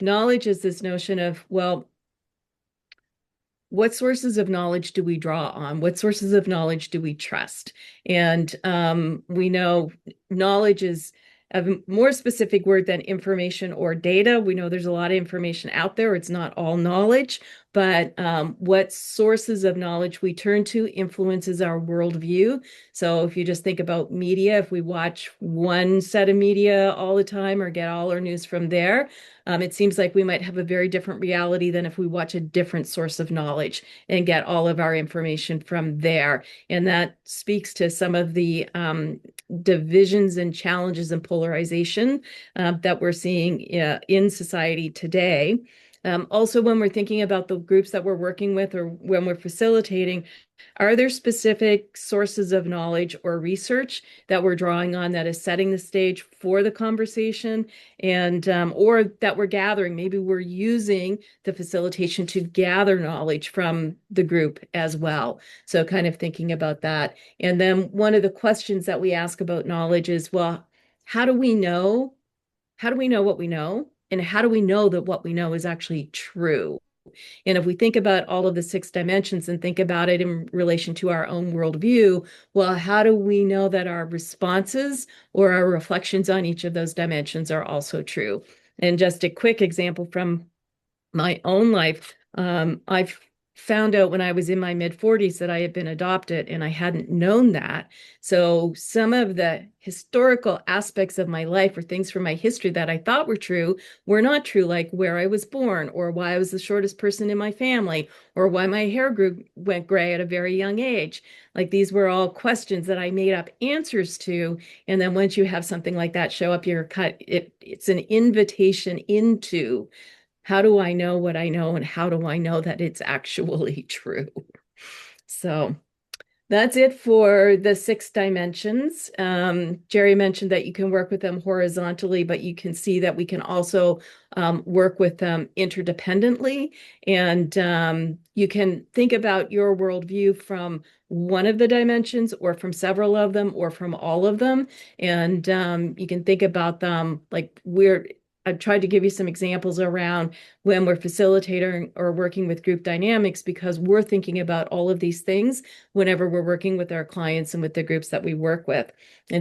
knowledge is this notion of, well, what sources of knowledge do we draw on? What sources of knowledge do we trust? And we know knowledge is a more specific word than information or data. We know there's a lot of information out there. It's not all knowledge, but what sources of knowledge we turn to influences our worldview. So if you just think about media, if we watch one set of media all the time or get all our news from there, it seems like we might have a very different reality than if we watch a different source of knowledge and get all of our information from there. And that speaks to some of the divisions and challenges and polarization that we're seeing in society today. Also, when we're thinking about the groups that we're working with or when we're facilitating, are there specific sources of knowledge or research that we're drawing on that is setting the stage for the conversation and or that we're gathering? Maybe we're using the facilitation to gather knowledge from the group as well. So kind of thinking about that. And then one of the questions that we ask about knowledge is, well, how do we know? How do we know what we know? And how do we know that what we know is actually true? And if we think about all of the six dimensions and think about it in relation to our own worldview, well, how do we know that our responses or our reflections on each of those dimensions are also true? And just a quick example from my own life, I've found out when I was in my mid 40s that I had been adopted and I hadn't known that. So some of the historical aspects of my life or things from my history that I thought were true were not true, like where I was born or why I was the shortest person in my family or why my hair went gray at a very young age. Like these were all questions that I made up answers to. And then once you have something like that show up, it's an invitation into how do I know what I know and how do I know that it's actually true? So that's it for the six dimensions. Jerry mentioned that you can work with them horizontally, but you can see that we can also work with them interdependently. And you can think about your worldview from one of the dimensions or from several of them or from all of them. And you can think about them like I've tried to give you some examples around when we're facilitating or working with group dynamics because we're thinking about all of these things whenever we're working with our clients and with the groups that we work with. And